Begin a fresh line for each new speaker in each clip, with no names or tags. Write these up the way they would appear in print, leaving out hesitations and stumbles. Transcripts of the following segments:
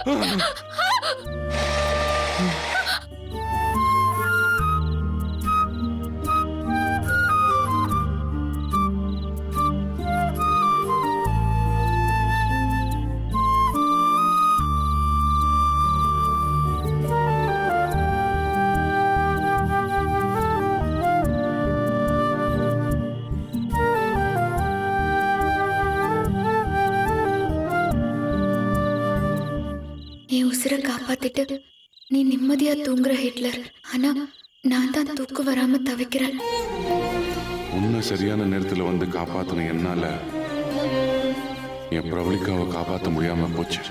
என் உசிரை காப்பாத்திட்டு நீ நிம்மதியா தூங்குற ஹிட்லர். ஆனா நான் தான் தூக்கு வராம தவிக்கிறேன்.
உன்னை சரியான நேரத்துல வந்து காப்பாத்தின என்னால என் பிரபலிக்காவை காப்பாற்ற முடியாம போச்சு.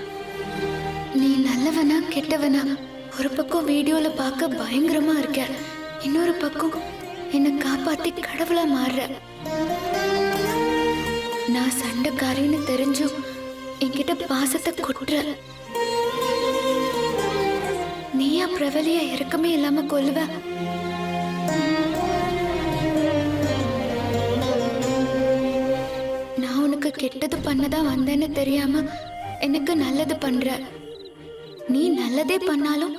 நீ நல்லவனா கெட்டவனா? ஒரு பக்கம் வீடியோல பார்க்க பயங்கரமா இருக்க, இன்னொரு பக்கம் என்னை காப்பாத்தி கடவுளா மாறுற. நான் சண்டைக்காரின்னு தெரிஞ்சும் என்கிட்ட பாசத்தை கொட்டுற. நீயா பிரபலிய இறக்கமே இல்லாம கொல்லுவ? நான் உனக்கு கெட்டது பண்ணதான் வந்தேன்னு தெரியாம எனக்கு நல்லது பண்ற. நீ நல்லதே பண்ணாலும்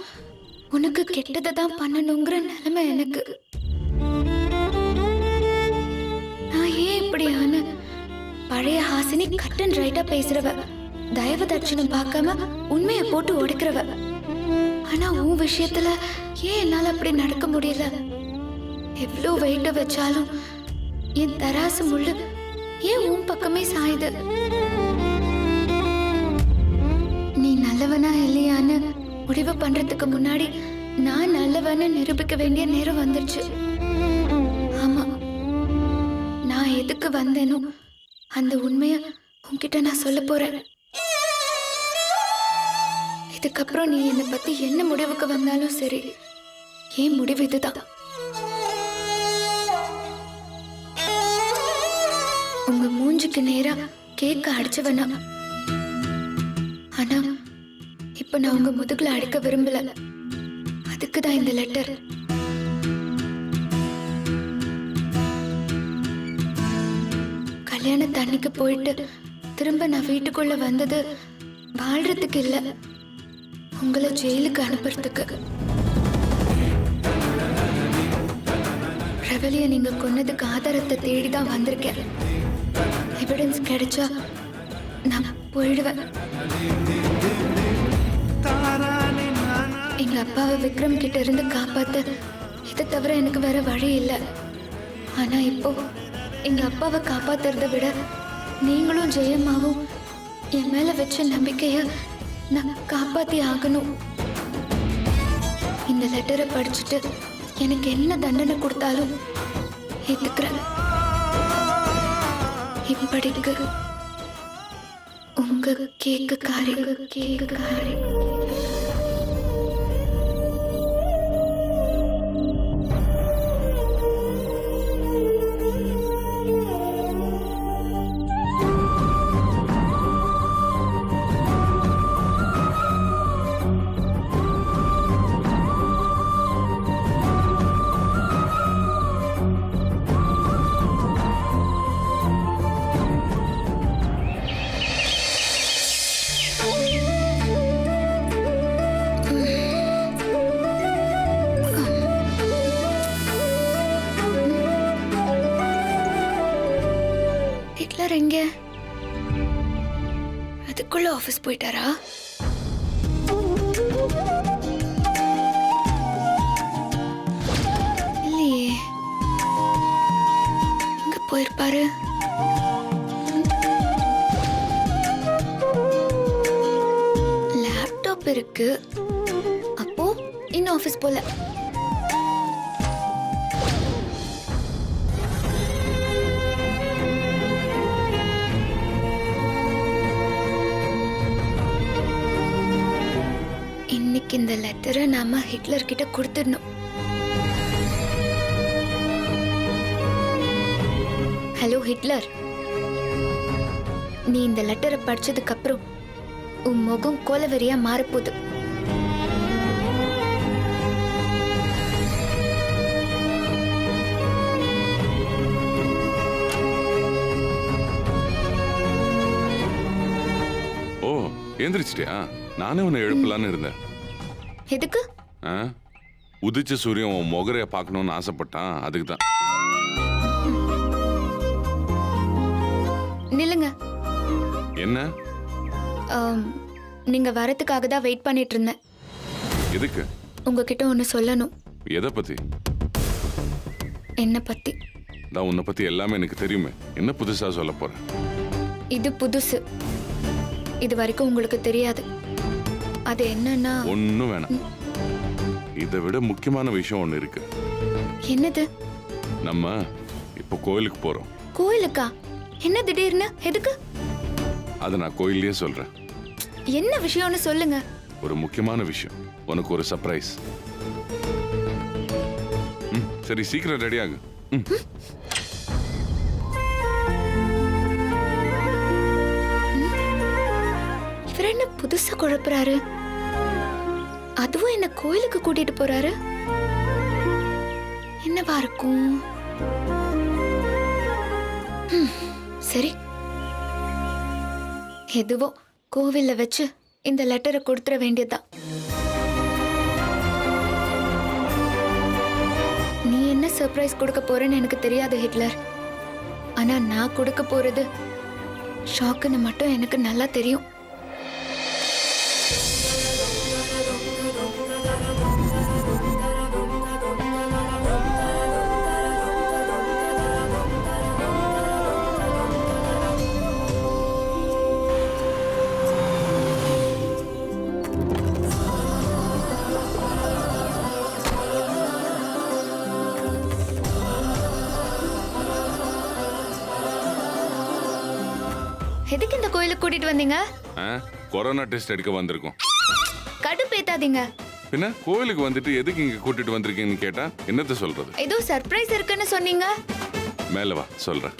உனக்கு கெட்டதை தான் பண்ணணுங்கிற நிலைமை எனக்கு. நான் ஏன் இப்படி ஆன? பழைய ஹாசினி கட் அண்ட் ரைட்டா பேசுறவ, தயவு தட்சணம் பார்க்காம உண்மையை போட்டு உடைக்கிறவ. ஆனா உன் விஷயத்துல ஏன் என்னால அப்படி நடக்க முடியல? எவ்வளோ வெயிட்ட வச்சாலும் என் தராசு முள்ளு ஏன் உன் பக்கமே சாயுது? நீ நல்லவனா இல்லையான்னு முடிவு பண்றதுக்கு முன்னாடி நான் நல்லவன்னு நிரூபிக்க வேண்டிய நேரம் வந்துருச்சு. ஆமா, நான் எதுக்கு வந்தேனோ அந்த உண்மைய உன்கிட்ட நான் சொல்ல போறேன். இதுக்கப்புறம் நீ என்னை பத்தி என்ன முடிவுக்கு வந்தாலும் சரி, ஏன் முடிவு இதுதான். உங்க மூஞ்சுக்கு நேரா கேக்க அடிச்சவனா, ஆனா இப்ப நான் உங்க முதுகுல அடிக்க விரும்பல. அதுக்குதான் இந்த லெட்டர். கல்யாண தண்ணிக்கு போயிட்டு திரும்ப நான் வீட்டுக்குள்ள வந்தது வாழ்றதுக்கு இல்ல, உங்களை ஜெயிலுக்கு அனுப்புறதுக்கு. பிரபலிய நீங்க கொன்னதுக்கு ஆதாரத்தை தேடிதான் வந்திருக்கேன். எவிடன்ஸ் கிடைச்சா நான் போயிடுவேன். எங்க அப்பாவை விக்ரம் கிட்ட இருந்து காப்பாத்த இதை தவிர எனக்கு வேற வழி இல்லை. ஆனா இப்போ எங்க அப்பாவை காப்பாத்துறதை விட நீங்களும் ஜெயம்மாவும் என் மேல வச்ச நம்பிக்கைய நான் காப்பாத்தி ஆகணும். இந்த லெட்டரை படிச்சுட்டு எனக்கு என்ன தண்டனை கொடுத்தாலும் ஏத்துக்கிறேன். இப்படிக்கு உங்க கேக்குக்காரி. ஹிட்லர் எங்க? அதுக்குள்ள ஆபீஸ் போயிட்டாரா? இல்லையே, எங்க போயிருப்பாரு? லேப்டாப் இருக்கு, அப்போ இன்னும் ஆபீஸ் போல. இன்னைக்கு இந்த லெட்டரை நாம ஹிட்லர் கிட்ட கொடுத்துடணும். ஹலோ ஹிட்லர், நீ இந்த லெட்டரை படிச்சதுக்கு அப்புறம் உன் முகம் கோலவெறியா மாறப்போகுது.
ஓ, எந்திரிச்சிட்டியா? நானே உன்னை எழுப்பலான்னு இருந்தேன்.
எதுக்கு?
ஆ? உதிச்ச சூரியன் உன் முகரைய பார்க்கணும்னு ஆசைப்பட்டான், அதுக்கு தான்.
நில்லுங்க.
என்ன?
நீங்க வரதுக்காக தான் வெயிட் பண்ணிட்டு இருந்தேன்.
எதுக்கு?
உங்ககிட்ட ஒன்று சொல்லணும்.
எதை பத்தி?
என்ன பத்தி?
தான் உன்னை பத்தி எல்லாமே எனக்கு தெரியுமே. என்ன புதுசா சொல்ல போற?
இது புதுசு. இது வரைக்கும் உங்களுக்கு தெரியாது. அது என்னன்னா...
ஒன்னும் வேணாம். இதை விட முக்கியமான விஷயம் ஒண்ணு இருக்கு.
என்னது?
நம்ம இப்போ கோயிலுக்கு போறோம்.
கோயிலுக்கா? என்ன திடீர்னு? எதுக்கு?
அதை நான் கோயில்லயே சொல்றேன்.
என்ன விஷயம்னு சொல்லுங்க.
ஒரு முக்கியமான விஷயம். உனக்கு ஒரு சர்ப்ரைஸ். சரி, சீக்கிரம் ரெடி ஆகு.
இவர் என்ன புதுசா குழப்புறாரு? அதுவும் என்ன கோயிலுக்கு கூட்டிட்டு போறாரு? என்னவா இருக்கும்? சரி, எதுவோ கோவில்ல வச்சு இந்த லெட்டரை கொடுத்துட வேண்டியதுதான். நீ என்ன சர்ப்ரைஸ் கொடுக்க போறேன்னு எனக்கு தெரியாது ஹிட்லர். ஆனா நான் கொடுக்க போறது ஷாக்குன்னு மட்டும் எனக்கு நல்லா தெரியும். எதுக்கு இந்த கோயிலுக்கு கூட்டிட்டு வந்தீங்க?
கொரோனா டெஸ்ட் எடுக்க வந்திருக்கோம்.
கடுப்பேத்தாதீங்க.
என்ன கோயிலுக்கு வந்துட்டு எதுக்கு இங்க கூட்டிட்டு வந்திருக்கீங்கன்னு கேட்டா என்னத்த சொல்றது?
ஏதோ சர்ப்ரைஸ் இருக்குன்னு சொன்னீங்க.
மேல வா, சொல்றேன்.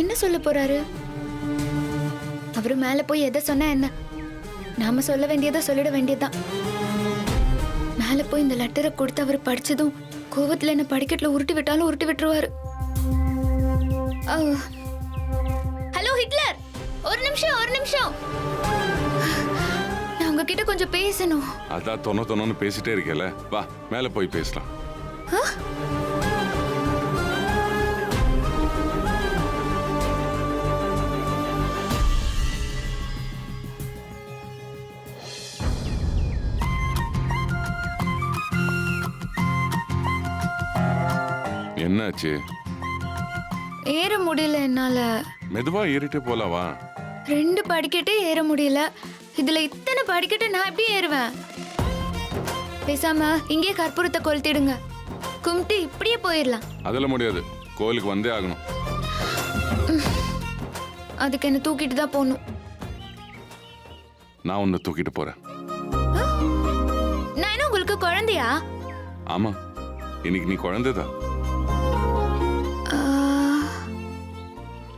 என்ன சொல்ல போறாரு? அவரு மேல போய் எதை சொன்னா என்ன? நாம சொல்ல வேண்டியதை சொல்லிட வேண்டியதுதான். மேல போய் இந்த லெட்டரை கொடுத்து அவர் படிச்சதும் கோவத்துல என்ன படிக்கட்டுல உருட்டி விட்டாலும் உருட்டி விட்டுருவாரு. ஹலோ ஹிட்லர், ஒரு நிமிஷம். நான் உங்ககிட்ட கொஞ்சம் பேசணும்.
அதான் தொண்ணு பேசிட்டே இருக்கேல, வா மேல போய் பேசலாம். என்னாச்சு?
ஏற முடியல என்னால.
மெதுவா ஏறிட்டே போலவா?
2 படிக்கட்டே ஏற முடியல. இதுல இத்தனை படிக்கட்டு நான் எப்படி ஏறுவேன்? பேசாம இங்கே கற்பூரத்தை கொளுத்திடுங்க. கும்பிட்டு இப்படியே போயிடலாம்.
அதெல்லாம் முடியாது, கோயிலுக்கு வந்தே ஆகணும்.
அதுக்கு என்ன தூக்கிட்டு தான் போகணும்.
நான் உன்னை தூக்கிட்டு போறேன்.
நான் என்ன உங்களுக்கு குழந்தையா?
ஆமா, இன்னைக்கு நீ குழந்தைதான்.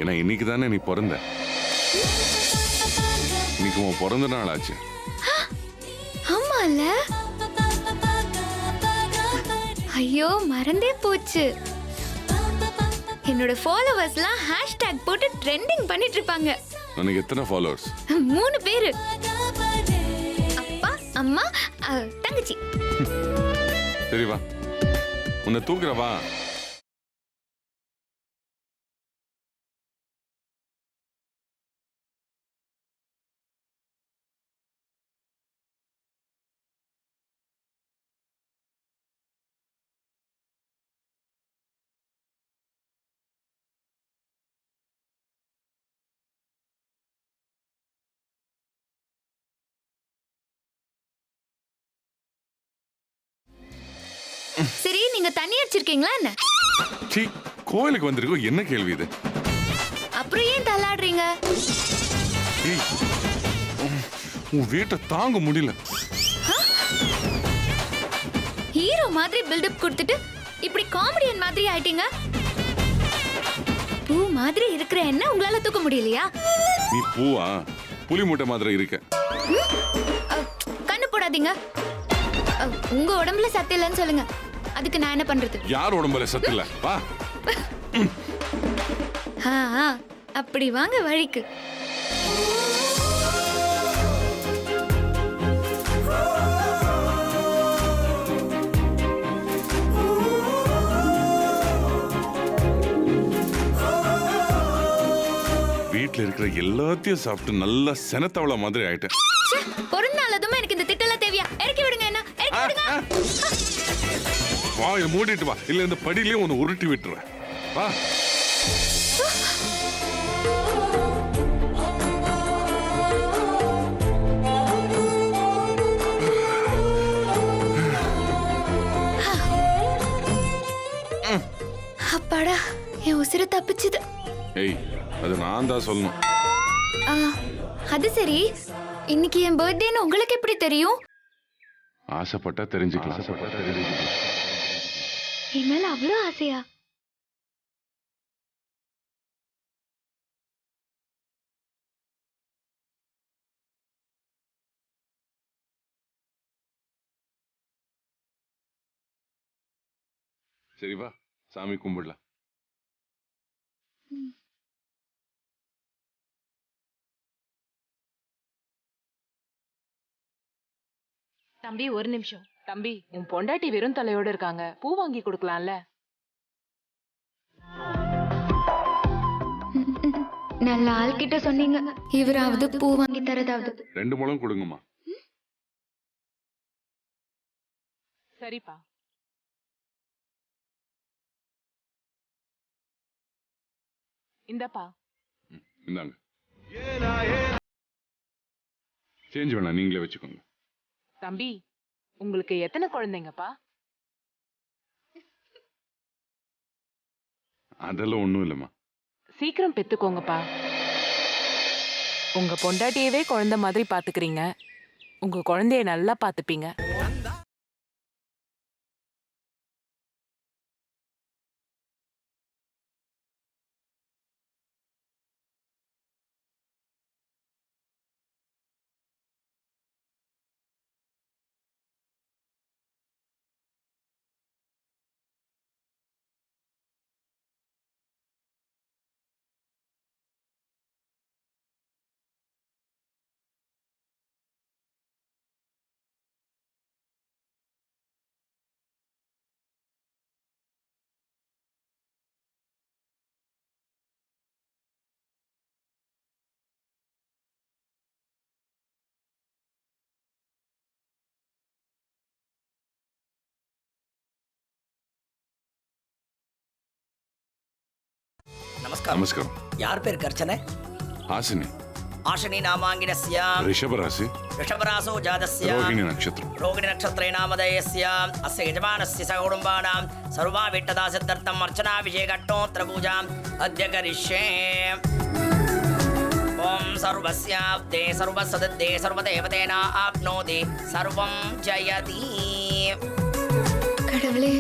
ஏன்னா இன்னைக்கு தானே நீ பிறந்த. இன்னைக்கு உன் பிறந்த நாள் ஆச்சு.
ஆமால. ஐயோ, மறந்தே போச்சு. என்னோட ஃபாலோவர்ஸ்லாம் ஹேஷ்டேக் போட்டு ட்ரெண்டிங் பண்ணிட்டு இருப்பாங்க.
உனக்கு எத்தனை ஃபாலோவர்ஸ்?
3 பேரு. அப்பா, அம்மா, தங்கச்சி.
சரி வா, உன்னை தூக்குறவா.
சரி, நீங்க தண்ணி அடிச்சிருக்கீங்களா என்ன?
சீ, கோயிலுக்கு வந்திருக்கோம், என்ன கேள்வி இது?
அப்புறம் ஏன் தள்ளாடுறீங்க?
உன் வீட்டை தாங்க முடியல.
ஹீரோ மாதிரி பில்டப் கொடுத்துட்டு இப்படி காமெடியன் மாதிரி ஆயிட்டீங்க. பூ மாதிரி இருக்கிற என்ன உங்களால தூக்க முடியலையா?
நீ பூவா? புலி மூட்டை மாதிரி இருக்க.
கண்ணு போடாதீங்க. உங்க உடம்புல சத்து இல்லைன்னு சொல்லுங்க. அதுக்கு நான் என்ன பண்றது?
யார் உடம்புல சத்து இல்ல? வா.
ஆ, ஆ, அப்படி வாங்க வழிக்கு.
வீட்டுல இருக்கிற எல்லாத்தையும் சாப்பிட்டு நல்லா செனத்தவள மாதிரி ஆயிட்டேன்.
ச்சே, ஒரு நாள் அதுமா எனக்கு இந்த திட்டெல்லாம் தேவையா? இறக்கி விடுங்க என்ன, இறக்கி விடுங்க.
வா, இதை மூடிட்டு வா, இல்ல இந்த படியிலேயே உன்னை உருட்டி விட்டுறேன். வா.
அப்பாடா, என் உசிரை தப்பிச்சுது.
ஏய், அது நான் தான் சொல்லணும்.
ஆ, அது சரி, இன்னைக்கு என் பர்த்டேன்னு உங்களுக்கு எப்படி தெரியும்?
ஆசைப்பட்டா தெரிஞ்சுக்கலாம்.
என் மேல அவ்வளோ ஆசையா?
சரி வா, சாமி கும்பிடலாம்.
தம்பி ஒரு நிமிஷம். தம்பி, உன் பொண்டாட்டி வெறும் தலையோட இருக்காங்க, பூ வாங்கி கொடுக்கலாம்ல?
நல்ல ஆள் கிட்ட சொன்னீங்க. இவராவது பூ வாங்கி தரதாவது.
2 முழம் கொடுங்கம்மா.
சரிப்பா. இந்தப்பா.
இந்தாங்க. சேஞ்ச் வேணாம், நீங்களே வச்சுக்கோங்க.
தம்பி, உங்களுக்கு எத்தனை குழந்தைங்கப்பா?
அதெல்லாம் ஒண்ணும் இல்லம்மா.
சீக்கிரம் பெத்துக்கோங்கப்பா. உங்க பொண்டாட்டியவே குழந்தை மாதிரி பாத்துக்கிறீங்க, உங்க குழந்தைய நல்லா பாத்துப்பீங்க.
நமஸ்காரம்.
நமஸ்காரம்.
யார் பேர் கர்ச்சனை?
ஹாசினி.
ஆஷினி நாமாங்கினஸ்ய
ரிஷபராசி.
ரிஷபராசோ ஜாதஸ்ய
ரோகிணி நட்சத்திரம்.
ரோகிணி நட்சத்திரே நாமதேயஸ்ய அஸ்ய யஜமானஸ்ய சகுடும்பானாம் சர்வா விட்டதா சித்தர்த்தம் அர்ச்சனாபிஷேகட்டோத்திர பூஜாம் அத்ய கரிஷ்யே. ஓம் சர்வஸ்யாப்தே சர்வசதத்தே சர்வதேவதேனா ஆப்னோதி சர்வம் ஜயதி.
கடவுளே,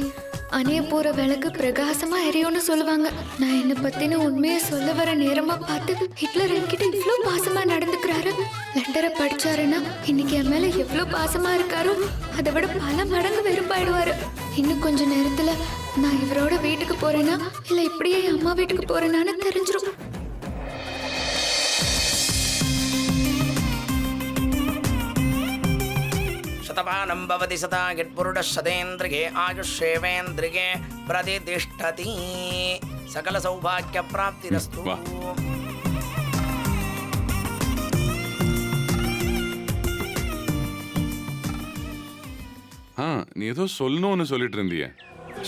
அணைய போற விளக்கு பிரகாசமா எரியும்னு சொல்லுவாங்க. நான் என்ன பத்தின உண்மையை சொல்ல வர நேரமா பார்த்து ஹிட்லர் என்கிட்ட இவ்ளோ பாசமா நடந்துக்கிறாரு. லெட்டரை படிச்சாருன்னா இன்னைக்கு என் மேல எவ்வளவு பாசமா இருக்காரோ அதை விட பல மடங்கு வெறுப்பாயிடுவாரு. இன்னும் கொஞ்ச நேரத்துல நான் இவரோட வீட்டுக்கு போறேனா இல்ல இப்படியே அம்மா வீட்டுக்கு போறேனான்னு தெரிஞ்சிரும்.
शतमानं भवति सदा यत्पुरुषः शतेन्द्रिये आयुष्येवेन्द्रिये प्रतिष्ठति. सकलसौभाग्यप्राप्तिरस्तु.
நீ ஏதோ சொல்லணும்னு சொல்லிட்டு இருந்திய,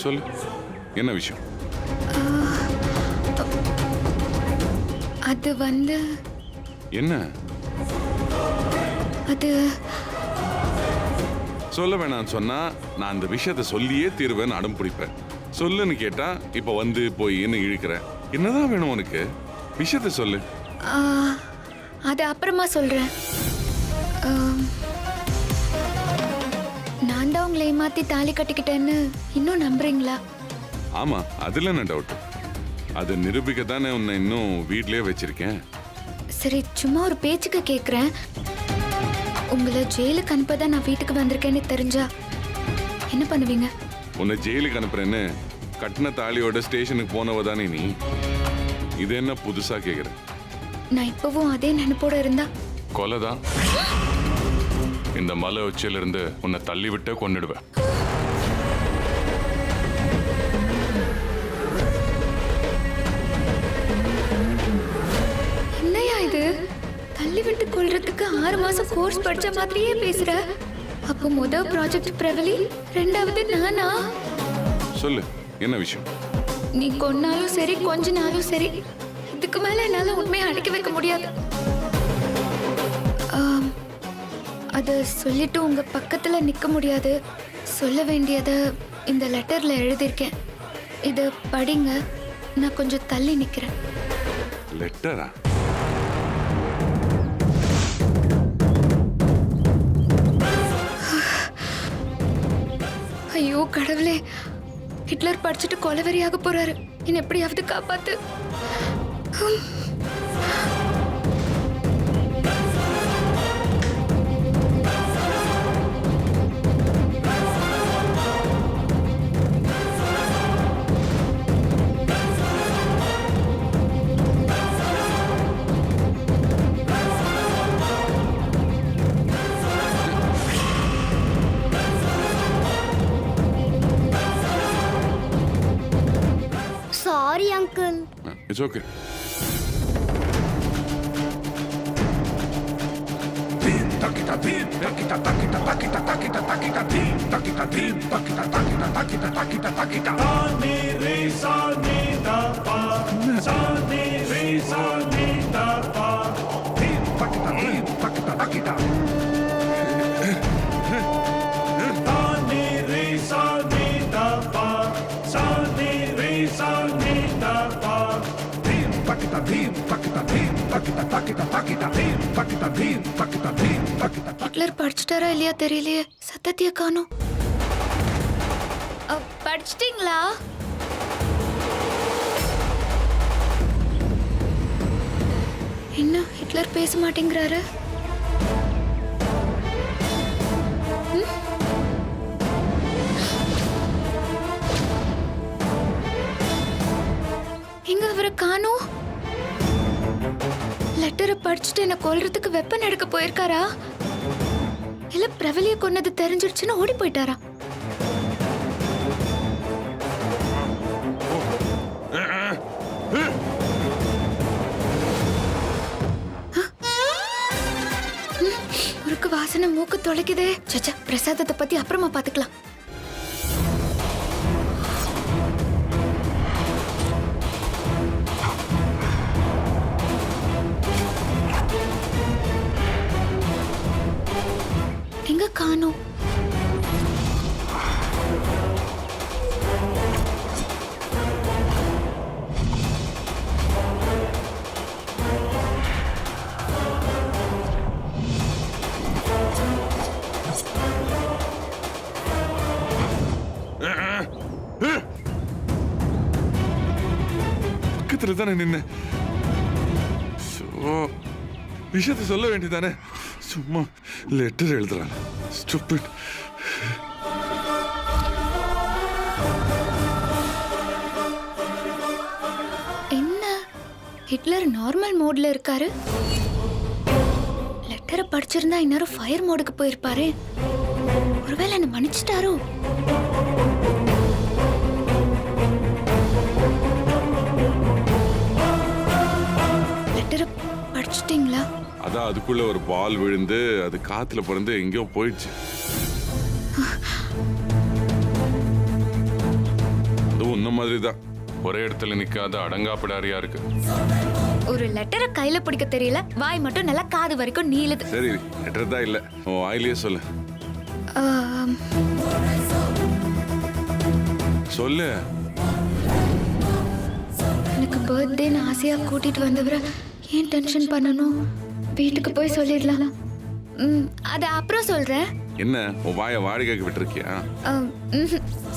சொல்லு, என்ன விஷயம்?
அது வந்து
என்ன?
அது
சொல்ல வேணாம்னு சொன்னா நான் அந்த விஷயத்த சொல்லியே தீர்வேன்னு அடம் பிடிப்பேன். சொல்லுன்னு கேட்டா இப்ப வந்து போயின்னு இழுக்கிற. என்னதான் வேணும் உனக்கு? விஷயத்த சொல்லு.
அது அப்புறமா சொல்றேன். நான் தான் உங்களை ஏமாத்தி தாலி கட்டிக்கிட்டேன்னு இன்னும் நம்புறீங்களா?
ஆமா, அதுல என்ன டவுட்? அதை நிரூபிக்க தானே உன்னை இன்னும் வீட்லயே வச்சிருக்கேன்.
சரி, சும்மா ஒரு பேச்சுக்கு கேக்குறேன். உங்களை ஜெயிலுக்கு அனுப்பதான் நான் வீட்டுக்கு வந்திருக்கேன்னு தெரிஞ்சா என்ன பண்ணுவீங்க?
உன்னை ஜெயிலுக்கு அனுப்புறேன்னு கட்டின தாலியோட ஸ்டேஷனுக்கு போனவ தானே நீ. இது என்ன புதுசா கேக்குற?
நான் இப்பவும் அதே நினைப்போட இருந்தா
கொலைதான். இந்த மலை உச்சியில இருந்து உன்னை தள்ளி விட்டு கொன்னுடுவேன்.
என்னையா இது? தள்ளி விட்டு கொள்றதுக்கு 6 மாசம் கோர்ஸ் படிச்ச மாதிரியே பேசுற. அப்போ முதல் ப்ராஜெக்ட் பிரவலி, ரெண்டாவது நானா?
சொல்லு, என்ன விஷயம்?
நீ கொன்னாலும் சரி கொஞ்ச நாளும் சரி, இதுக்கு மேல என்னால உண்மையை அடக்கி வைக்க முடியாது. அத சொல்லிட்டு உங்க பக்கத்துல நிக்க முடியாது. சொல்ல வேண்டியத இந்த லெட்டர்ல எழுதியிருக்கேன். இத படிங்க. நான் கொஞ்சம் தள்ளி நிக்கிறேன்.
லெட்டரா?
ஐயோ கடவுளே, ஹிட்லர் படிச்சுட்டு கொலவெறியாக போறாரு. என்ன எப்படியாவது காப்பாத்து.
Sorry uncle.
It's okay.
Hitler படிச்சுட்டாரா இல்லையா தெரியலையே. சத்தத்திய காணோம். படிச்சிட்டீங்களா? என்ன ஹிட்லர் பேச மாட்டேங்கிறாரு? எங்க அவரை காணோம்? லெட்டரை படிச்சுட்டு என்ன கொல்றதுக்கு வெப்பன் எடுக்க போயிருக்காரா? இல்ல பிரவலிய கொன்னது தெரிஞ்சிருச்சுன்னு ஓடி போயிட்டாரா? முறுக்கு வாசனை மூக்கு தொலைக்குதே. சச்சா, பிரசாதத்தை பத்தி அப்புறமா பாத்துக்கலாம். எங்க காணோம்?
பக்கத்துல தானே நின்ன. விஷயத்தை சொல்ல வேண்டியதானே. சும்மா லெட்டர் எழுதுறாங்க. ஸ்டூபிட்.
என்ன ஹிட்லர் நார்மல் மோட்ல இருக்காரு? லெட்டரை படிச்சிருந்தா இந்நேரம் ஃபயர் மோடுக்கு போயிருப்பாரு. ஒருவேளை என்ன மன்னிச்சிட்டாரோ? லெட்டரை படிச்சிட்டீங்களா?
அதான் அதுக்குள்ள ஒரு பால் விழுந்து அது காத்துல பிறந்து எங்கேயோ போயிடுச்சு. அது உன்ன மாதிரிதான் ஒரே இடத்துல நிக்காத அடங்காப்பிடாரியா இருக்கு.
ஒரு லெட்டரை கையில பிடிக்க தெரியல, வாய் மட்டும் நல்லா காது வரைக்கும் நீளுது.
சரி, லெட்டர் தான் இல்ல, உன் வாயிலேயே சொல்லு. சொல்லு.
எனக்கு பர்த்டேன்னு ஆசையா கூட்டிட்டு வந்தவரை ஏன் டென்ஷன் பண்ணணும்? வீட்டுக்கு போய் சொல்லிடலாம். அது அப்புறம் சொல்றேன்.
என்ன உன் வாயை வாடகைக்கு விட்டுருக்கியா?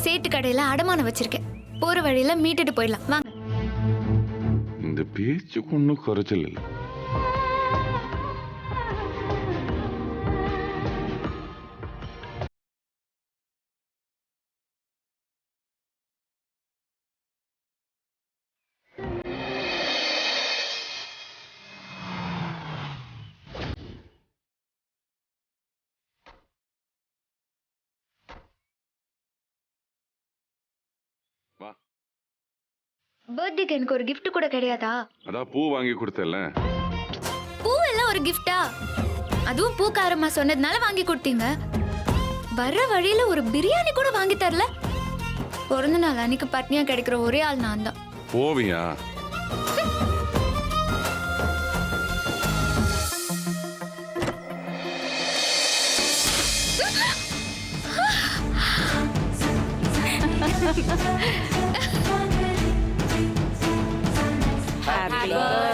சேட்டு கடையில அடமானம் வச்சிருக்கேன். போற வழியில மீட்டுட்டு போயிடலாம் வாங்க.
இந்த பேச்சுக்கு ஒன்றும் குறைச்சல் இல்லை.
பர்த்டேக்கு எனக்கு ஒரு gift கூட கிடையாதா?
அதான் பூ வாங்கி கொடுத்தல.
பூவெல்லாம் ஒரு கிஃப்டா? அதுவும் பூக்காரம்மா சொன்னதுனால வாங்கி கொடுத்தீங்க. வர்ற வழியில ஒரு பிரியாணி கூட வாங்கி தரல. பிறந்த நாள் அன்னைக்கு பட்னியா கிடைக்கிற ஒரே ஆள் நான் தான்.
போவியா?
Happy birthday